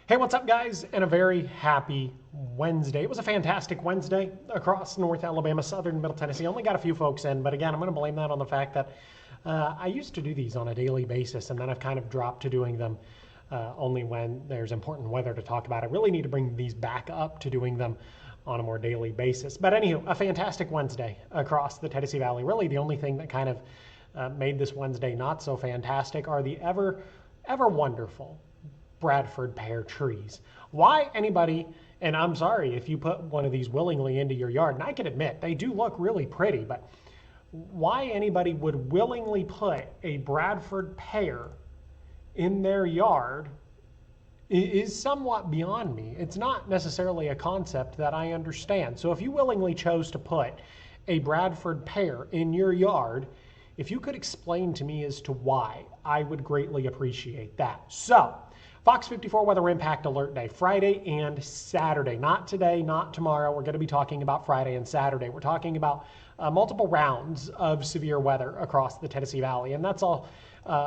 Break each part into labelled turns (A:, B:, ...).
A: Hey, what's up, guys? And a very happy Wednesday. It was a fantastic Wednesday across North Alabama, Southern Middle Tennessee. Only got a few folks in, but again, I'm going to blame that on the fact that I used to do these on a daily basis, and then I've kind of dropped to doing them only when there's important weather to talk about. I really need to bring these back up to doing them on a more daily basis. But anywho, a fantastic Wednesday across the Tennessee Valley. Really, the only thing that kind of made this Wednesday not so fantastic are the ever wonderful Bradford pear trees. Why anybody, and I'm sorry if you put one of these willingly into your yard, and I can admit they do look really pretty, but why anybody would willingly put a Bradford pear in their yard is somewhat beyond me. It's not necessarily a concept that I understand. So if you willingly chose to put a Bradford pear in your yard, if you could explain to me as to why, I would greatly appreciate that. So, FOX54 Weather Impact Alert Day, Friday and Saturday. Not today, not tomorrow. We're going to be talking about Friday and Saturday. We're talking about multiple rounds of severe weather across the Tennessee Valley, and that's all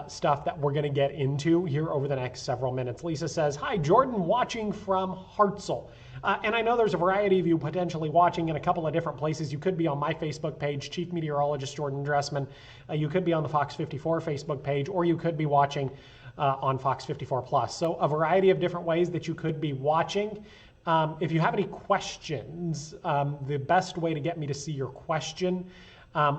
A: stuff that we're going to get into here over the next several minutes. Lisa says, hi, Jordan, watching from Hartselle. And I know there's a variety of you potentially watching in a couple of different places. You could be on my Facebook page, Chief Meteorologist Jordan Dressman. You could be on the FOX54 Facebook page, or you could be watching on FOX54 Plus. So a variety of different ways that you could be watching. If you have any questions, the best way to get me to see your question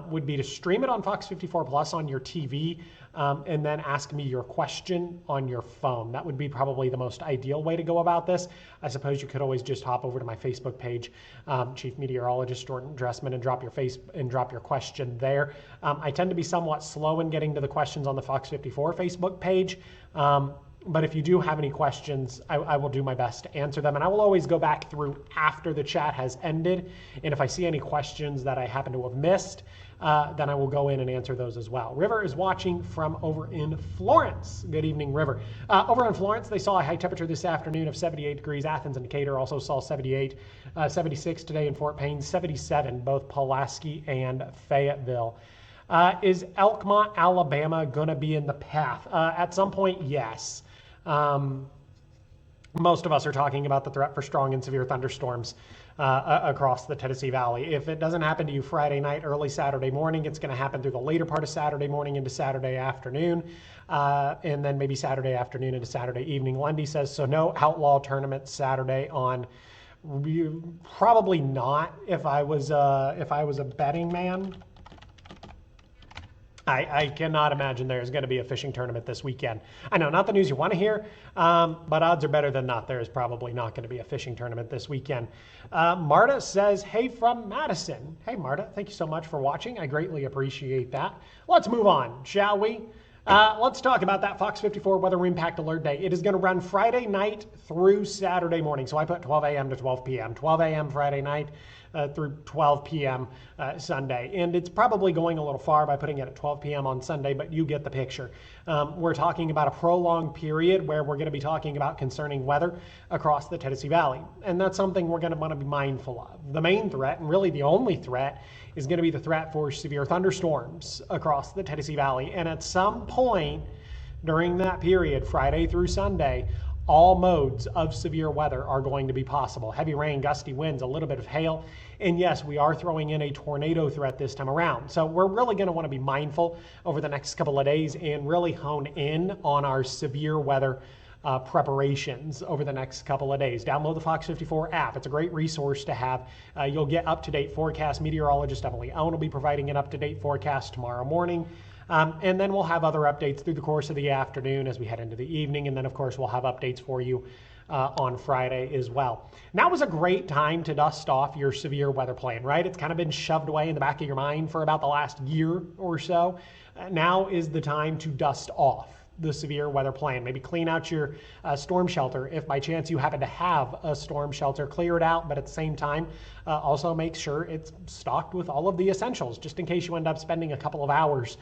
A: would be to stream it on FOX54 Plus on your TV and then ask me your question on your phone. That would be probably the most ideal way to go about this. I suppose you could always just hop over to my Facebook page, Chief Meteorologist Jordan Dressman, and drop your question there. I tend to be somewhat slow in getting to the questions on the FOX54 Facebook page. But if you do have any questions, I will do my best to answer them. And I will always go back through after the chat has ended. And if I see any questions that I happen to have missed, then I will go in and answer those as well. River is watching from over in Florence. Good evening, River. Over in Florence, they saw a high temperature this afternoon of 78 degrees. Athens and Decatur also saw 78, 76 today in Fort Payne, 77, both Pulaski and Fayetteville. Is Elkmont, Alabama going to be in the path? At some point, yes. Most of us are talking about the threat for strong and severe thunderstorms across the Tennessee Valley. If it doesn't happen to you Friday night, early Saturday morning, it's going to happen through the later part of Saturday morning into Saturday afternoon, and then maybe Saturday afternoon into Saturday evening. Lundy says, so no outlaw tournament Saturday on. Probably not. If I was a betting man, I cannot imagine there's going to be a fishing tournament this weekend. I know, not the news you want to hear, but odds are better than not. There is probably not going to be a fishing tournament this weekend. Marta says, hey, from Madison. Hey, Marta, thank you so much for watching. I greatly appreciate that. Let's move on, shall we? Let's talk about that FOX54 Weather Impact Alert Day. It is going to run Friday night through Saturday morning. So I put 12 a.m. to 12 p.m. 12 a.m. Friday night through 12 p.m. Sunday. And it's probably going a little far by putting it at 12 p.m. on Sunday, but you get the picture. We're talking about a prolonged period where we're going to be talking about concerning weather across the Tennessee Valley. And that's something we're going to want to be mindful of. The main threat, and really the only threat, is going to be the threat for severe thunderstorms across the Tennessee Valley. And at some point during that period, Friday through Sunday, all modes of severe weather are going to be possible. Heavy rain, gusty winds, a little bit of hail. And yes, we are throwing in a tornado threat this time around. So we're really going to want to be mindful over the next couple of days and really hone in on our severe weather preparations over the next couple of days. Download the FOX54 app. It's a great resource to have. You'll get up-to-date forecast. Meteorologist Emily Owen will be providing an up-to-date forecast tomorrow morning. And then we'll have other updates through the course of the afternoon as we head into the evening. And then, of course, we'll have updates for you on Friday as well. Now is a great time to dust off your severe weather plan, right? It's kind of been shoved away in the back of your mind for about the last year or so. Now is the time to dust off the severe weather plan. Maybe clean out your storm shelter if by chance you happen to have a storm shelter. Clear it out, but at the same time, also make sure it's stocked with all of the essentials, just in case you end up spending a couple of hours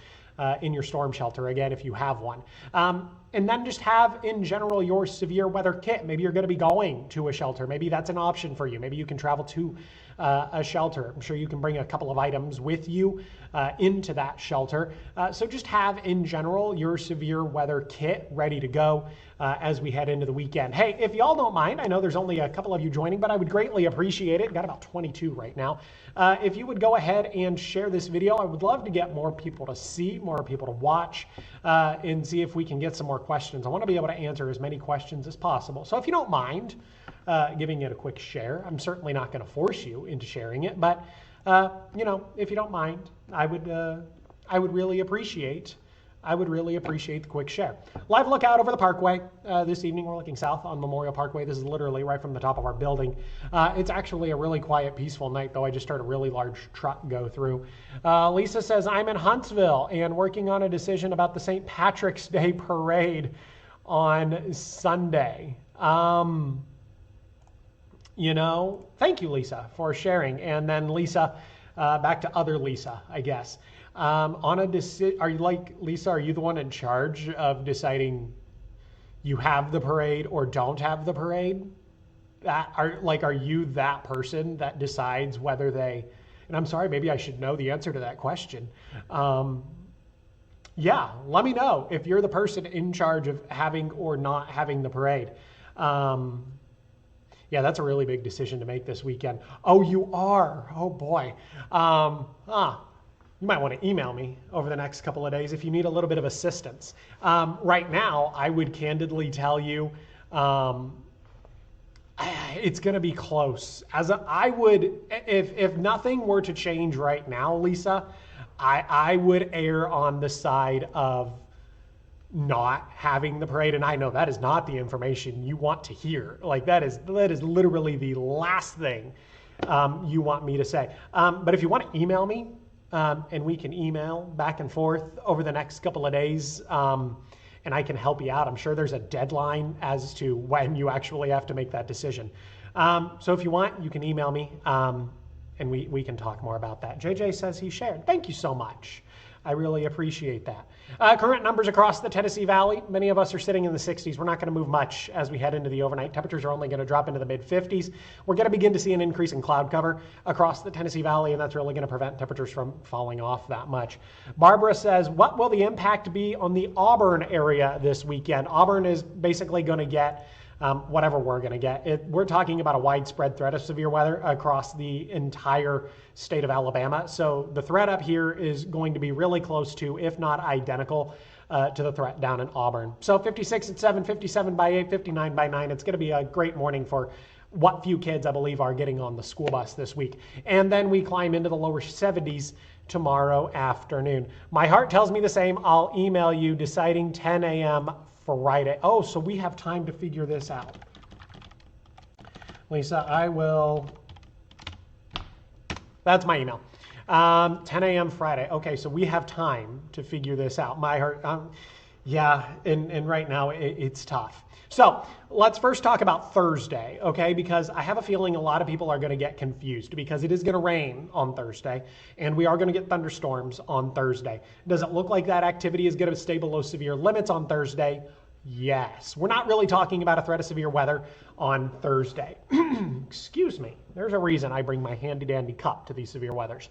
A: in your storm shelter, again, if you have one. And then just have, in general, your severe weather kit. Maybe you're going to be going to a shelter. Maybe that's an option for you. Maybe you can travel to a shelter. I'm sure you can bring a couple of items with you into that shelter. So just have, in general, your severe weather kit ready to go as we head into the weekend. Hey, if y'all don't mind, I know there's only a couple of you joining, but I would greatly appreciate it. Got about 22 right now. If you would go ahead and share this video, I would love to get more people to see, more people to watch, and see if we can get some more questions. I want to be able to answer as many questions as possible. So if you don't mind giving it a quick share, I'm certainly not going to force you into sharing it, but you know, if you don't mind, I would really appreciate the quick share. Live lookout over the Parkway. This evening we're looking south on Memorial Parkway. This is literally right from the top of our building. It's actually a really quiet, peaceful night, though I just heard a really large truck go through. Lisa says, I'm in Huntsville and working on a decision about the St. Patrick's Day parade on Sunday. You know, thank you, Lisa, for sharing. And then Lisa, back to other Lisa, I guess. On a decision, are you like, Lisa, are you the one in charge of deciding you have the parade or don't have the parade? Are you that person that decides whether they, and I'm sorry, maybe I should know the answer to that question. Yeah, let me know if you're the person in charge of having or not having the parade. Yeah, that's a really big decision to make this weekend. Oh, you are? Oh boy. You might want to email me over the next couple of days if you need a little bit of assistance. Right now, I would candidly tell you it's going to be close. I would, if nothing were to change right now, Lisa, I would err on the side of not having the parade. And I know that is not the information you want to hear. Like that is literally the last thing you want me to say. But if you want to email me, and we can email back and forth over the next couple of days, and I can help you out. I'm sure there's a deadline as to when you actually have to make that decision. So if you want, you can email me, and we can talk more about that. JJ says he shared. Thank you so much. I really appreciate that. Current numbers across the Tennessee Valley. Many of us are sitting in the 60s. We're not going to move much as we head into the overnight. Temperatures are only going to drop into the mid-50s. We're going to begin to see an increase in cloud cover across the Tennessee Valley, and that's really going to prevent temperatures from falling off that much. Barbara says, what will the impact be on the Auburn area this weekend? Auburn is basically going to get whatever we're going to get. We're talking about a widespread threat of severe weather across the entire state of Alabama. So the threat up here is going to be really close to, if not identical, to the threat down in Auburn. So 56 at 7, 57 by 8, 59 by 9. It's going to be a great morning for what few kids, I believe, are getting on the school bus this week. And then we climb into the lower 70s tomorrow afternoon. My heart tells me the same. I'll email you deciding 10 a.m. Friday. Oh, so we have time to figure this out. Lisa, I will, that's my email. 10 a.m. Friday. Okay, so we have time to figure this out. My heart, yeah, and right now it's tough. So let's first talk about Thursday, okay? Because I have a feeling a lot of people are going to get confused because it is going to rain on Thursday, and we are going to get thunderstorms on Thursday. Does it look like that activity is going to stay below severe limits on Thursday? Yes. We're not really talking about a threat of severe weather on Thursday. Excuse me. There's a reason I bring my handy-dandy cup to these severe weathers.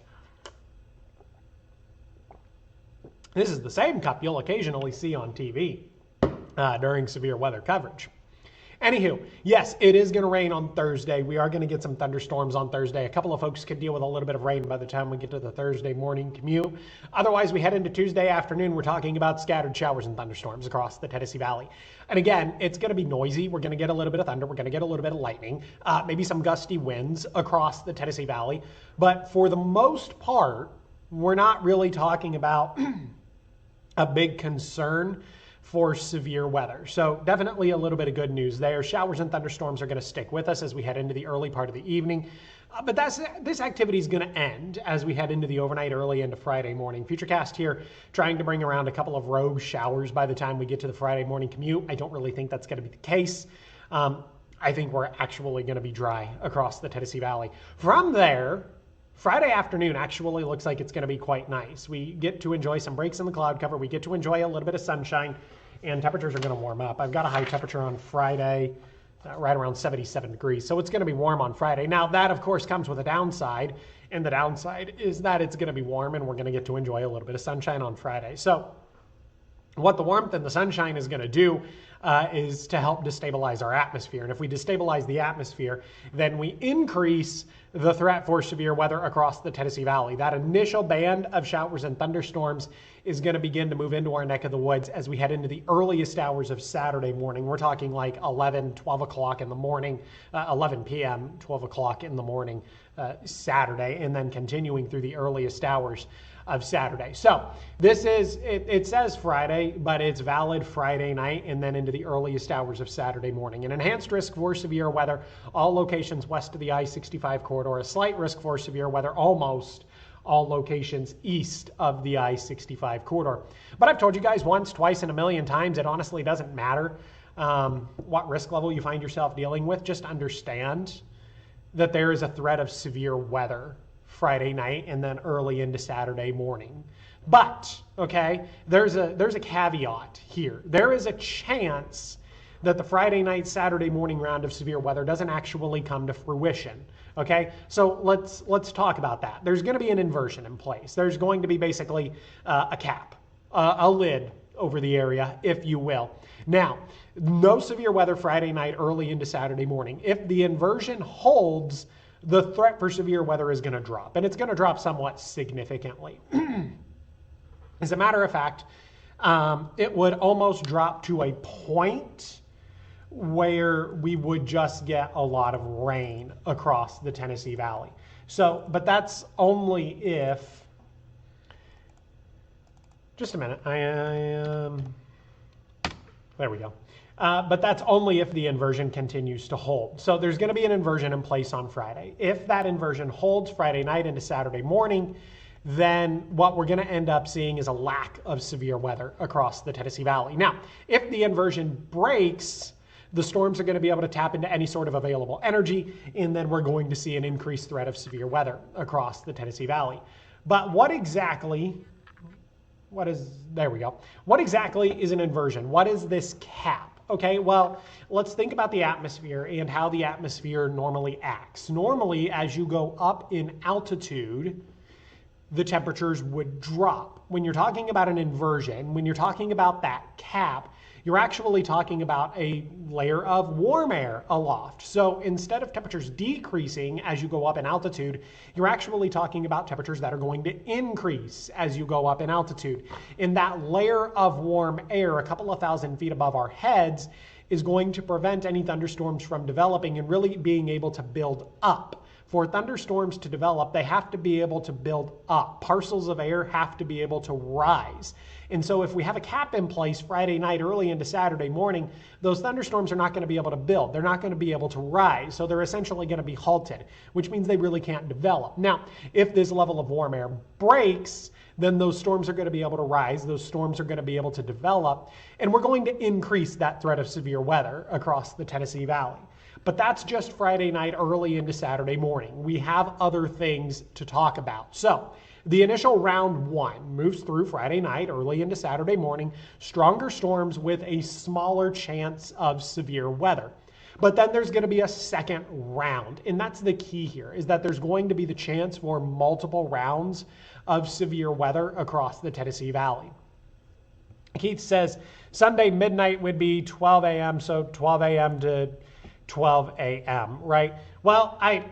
A: This is the same cup you'll occasionally see on TV during severe weather coverage. Anywho, yes, it is going to rain on Thursday. We are going to get some thunderstorms on Thursday. A couple of folks could deal with a little bit of rain by the time we get to the Thursday morning commute. Otherwise, we head into Tuesday afternoon. We're talking about scattered showers and thunderstorms across the Tennessee Valley. And again, it's going to be noisy. We're going to get a little bit of thunder. We're going to get a little bit of lightning, maybe some gusty winds across the Tennessee Valley. But for the most part, we're not really talking about a big concern for severe weather. So definitely a little bit of good news there. Showers and thunderstorms are going to stick with us as we head into the early part of the evening. But this activity is going to end as we head into the overnight, early into Friday morning. Futurecast here trying to bring around a couple of rogue showers by the time we get to the Friday morning commute. I don't really think that's going to be the case. I think we're actually going to be dry across the Tennessee Valley. From there, Friday afternoon actually looks like it's going to be quite nice. We get to enjoy some breaks in the cloud cover. We get to enjoy a little bit of sunshine. and temperatures are going to warm up. I've got a high temperature on Friday, right around 77 degrees. So it's going to be warm on Friday. Now that of course comes with a downside, and the downside is that it's going to be warm and we're going to get to enjoy a little bit of sunshine on Friday. So what the warmth and the sunshine is going to do is to help destabilize our atmosphere. And if we destabilize the atmosphere, then we increase the threat for severe weather across the Tennessee Valley. That initial band of showers and thunderstorms is going to begin to move into our neck of the woods as we head into the earliest hours of Saturday morning. We're talking like 11, 12 o'clock in the morning, 11 p.m., 12 o'clock in the morning Saturday, and then continuing through the earliest hours of Saturday. So this is, it says Friday, but it's valid Friday night and then into the earliest hours of Saturday morning. An enhanced risk for severe weather, all locations west of the I-65 corridor. A slight risk for severe weather, almost all locations east of the I-65 corridor. But I've told you guys once, twice, and a million times, it honestly doesn't matter what risk level you find yourself dealing with. Just understand that there is a threat of severe weather Friday night and then early into Saturday morning. But, okay, there's a caveat here. There is a chance that the Friday night, Saturday morning round of severe weather doesn't actually come to fruition. Okay, so let's talk about that. There's going to be an inversion in place. There's going to be basically a cap, a lid over the area, if you will. Now, no severe weather Friday night, early into Saturday morning. If the inversion holds, the threat for severe weather is going to drop, and it's going to drop somewhat significantly. As a matter of fact, it would almost drop to a point where we would just get a lot of rain across the Tennessee Valley. So, but that's only if, just a minute, there we go. But that's only if the inversion continues to hold. So there's going to be an inversion in place on Friday. If that inversion holds Friday night into Saturday morning, then what we're going to end up seeing is a lack of severe weather across the Tennessee Valley. Now, if the inversion breaks, the storms are going to be able to tap into any sort of available energy, and then we're going to see an increased threat of severe weather across the Tennessee Valley. But what exactly is an inversion? What is this cap? Okay, well, let's think about the atmosphere and how the atmosphere normally acts. Normally, as you go up in altitude, the temperatures would drop. When you're talking about an inversion, when you're talking about that cap, you're actually talking about a layer of warm air aloft. So instead of temperatures decreasing as you go up in altitude, you're actually talking about temperatures that are going to increase as you go up in altitude. And that layer of warm air, a couple of thousand feet above our heads, is going to prevent any thunderstorms from developing and really being able to build up. For thunderstorms to develop, they have to be able to build up. Parcels of air have to be able to rise. And so if we have a cap in place Friday night early into Saturday morning, those thunderstorms are not going to be able to build. They're not going to be able to rise. So they're essentially going to be halted, which means they really can't develop. Now, if this level of warm air breaks, then those storms are going to be able to rise. Those storms are going to be able to develop. And we're going to increase that threat of severe weather across the Tennessee Valley. But that's just Friday night early into Saturday morning. We have other things to talk about. So the initial round one moves through Friday night early into Saturday morning, stronger storms with a smaller chance of severe weather. But then there's going to be a second round. And that's the key here, is that there's going to be the chance for multiple rounds of severe weather across the Tennessee Valley. Keith says Sunday midnight would be 12 a.m., so 12 a.m. to 12 a.m., right? Well, I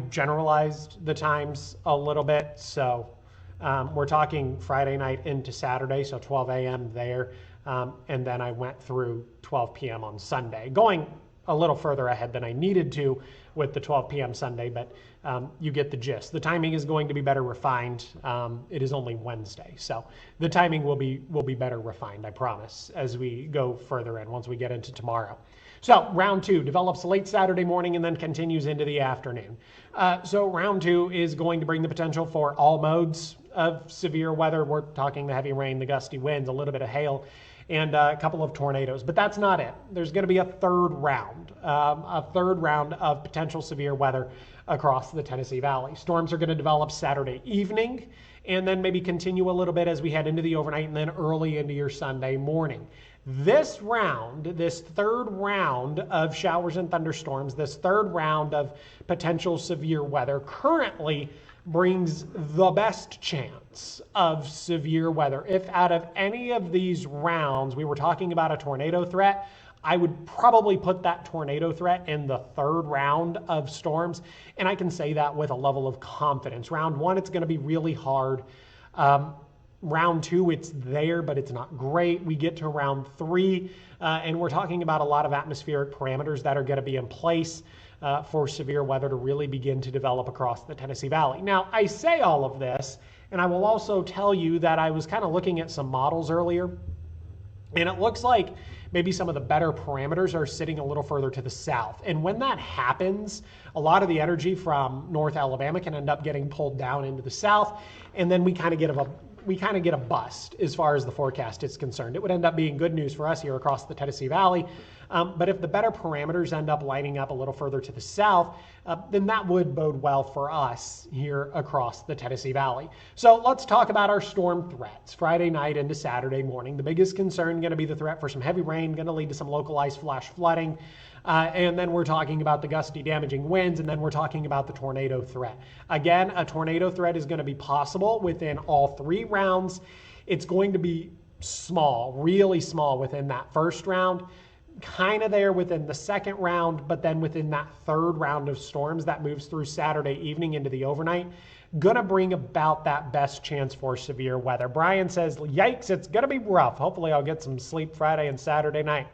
A: generalized the times a little bit. So we're talking Friday night into Saturday, so 12 a.m. there. And then I went through 12 p.m. on Sunday, going a little further ahead than I needed to with the 12 p.m. Sunday, but you get the gist. The timing is going to be better refined. It is only Wednesday, so the timing will be better refined, I promise, as we go further in, once we get into tomorrow. So round two develops late Saturday morning and then continues into the afternoon. So round two is going to bring the potential for all modes of severe weather. We're talking the heavy rain, the gusty winds, a little bit of hail, and a couple of tornadoes. But that's not it. There's going to be a third round of potential severe weather across the Tennessee Valley. Storms are going to develop Saturday evening and then maybe continue a little bit as we head into the overnight and then early into your Sunday morning. This third round of showers and thunderstorms, this third round of potential severe weather currently brings the best chance of severe weather. If out of any of these rounds we were talking about a tornado threat, I would probably put that tornado threat in the third round of storms, and I can say that with a level of confidence. Round one, it's going to be really hard. Round two, it's there, but it's not great. We get to round three, and we're talking about a lot of atmospheric parameters that are going to be in place for severe weather to really begin to develop across the Tennessee Valley. Now, I say all of this, and I will also tell you that I was kind of looking at some models earlier, and it looks like maybe some of the better parameters are sitting a little further to the south. And when that happens, a lot of the energy from North Alabama can end up getting pulled down into the south, and then we kind of get a bust as far as the forecast is concerned. It would end up being good news for us here across the Tennessee Valley. But if the better parameters end up lining up a little further to the south, then that would bode well for us here across the Tennessee Valley. So let's talk about our storm threats. Friday night into Saturday morning, the biggest concern going to be the threat for some heavy rain, going to lead to some localized flash flooding. And then we're talking about the gusty damaging winds, and then we're talking about the tornado threat. Again, a tornado threat is going to be possible within all three rounds. It's going to be small, really small within that first round, kind of there within the second round, but then within that third round of storms that moves through Saturday evening into the overnight, going to bring about that best chance for severe weather. Brian says, yikes, it's going to be rough. Hopefully I'll get some sleep Friday and Saturday night.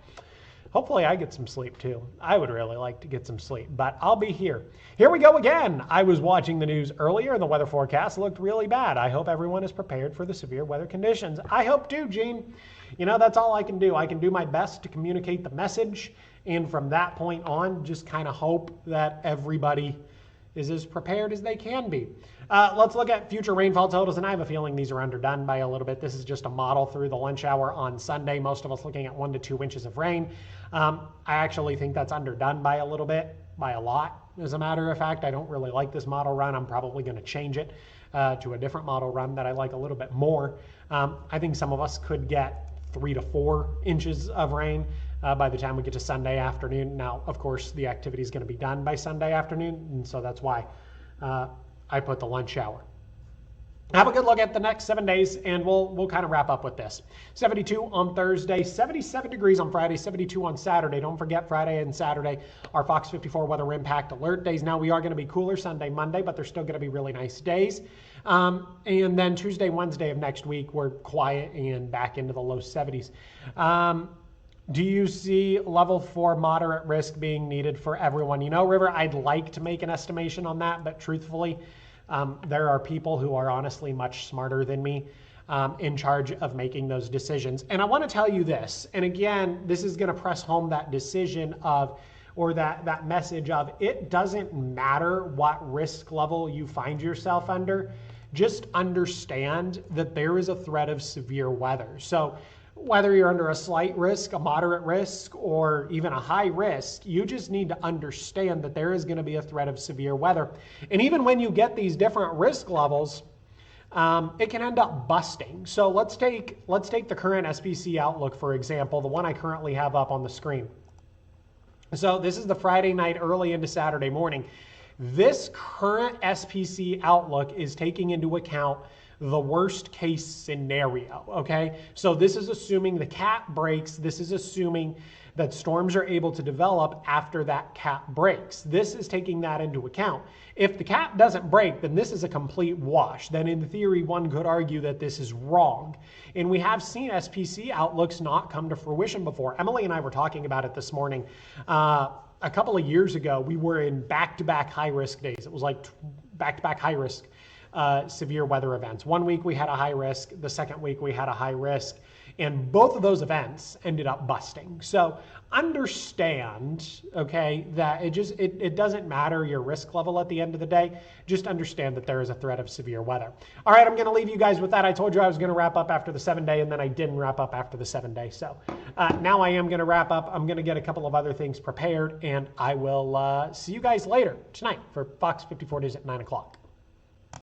A: Hopefully I get some sleep too. I would really like to get some sleep, but I'll be here. Here we go again. I was watching the news earlier and the weather forecast looked really bad. I hope everyone is prepared for the severe weather conditions. I hope too, Gene. You know, that's all I can do. I can do my best to communicate the message, and from that point on, just kind of hope that everybody is as prepared as they can be. Let's look at future rainfall totals, and I have a feeling these are underdone by a little bit. This is just a model through the lunch hour on Sunday. Most of us looking at 1 to 2 inches of rain. I actually think that's underdone by a little bit, by a lot. As a matter of fact, I don't really like this model run. I'm probably going to change it to a different model run that I like a little bit more. I think some of us could get 3 to 4 inches of rain by the time we get to Sunday afternoon. Now, of course, the activity is going to be done by Sunday afternoon, and so that's why I put the lunch hour. Have a good look at the next 7 days, and we'll kind of wrap up with this. 72 on Thursday, 77 degrees on Friday, 72 on Saturday. Don't forget Friday and Saturday are FOX54 weather impact alert days. Now we are going to be cooler Sunday, Monday, but they're still going to be really nice days. And then Tuesday, Wednesday of next week, we're quiet and back into the low 70s. Do you see level 4 moderate risk being needed for everyone? You know, River, I'd like to make an estimation on that, but truthfully, there are people who are honestly much smarter than me in charge of making those decisions. And I want to tell you this, and again, this is going to press home that decision of, or that message of, it doesn't matter what risk level you find yourself under, just understand that there is a threat of severe weather. So whether you're under a slight risk, a moderate risk, or even a high risk, you just need to understand that there is going to be a threat of severe weather. And even when you get these different risk levels, it can end up busting. So let's take the current SPC outlook, for example, the one I currently have up on the screen. So this is the Friday night early into Saturday morning. This current SPC outlook is taking into account the worst case scenario, okay? So this is assuming the cap breaks. This is assuming that storms are able to develop after that cap breaks. This is taking that into account. If the cap doesn't break, then this is a complete wash. Then in theory, one could argue that this is wrong. And we have seen SPC outlooks not come to fruition before. Emily and I were talking about it this morning. A couple of years ago, we were in back-to-back high-risk days. It was like back-to-back high-risk severe weather events. 1 week we had a high risk, the second week we had a high risk, And both of those events ended up busting. So understand, okay, that it doesn't matter your risk level at the end of the day. Just understand that there is a threat of severe weather. All right, I'm going to leave you guys with that. I told you I was going to wrap up after the 7-day, and then I didn't wrap up after the 7-day. So now I am going to wrap up. I'm going to get a couple of other things prepared, and I will see you guys later tonight for Fox 54 News at 9 o'clock.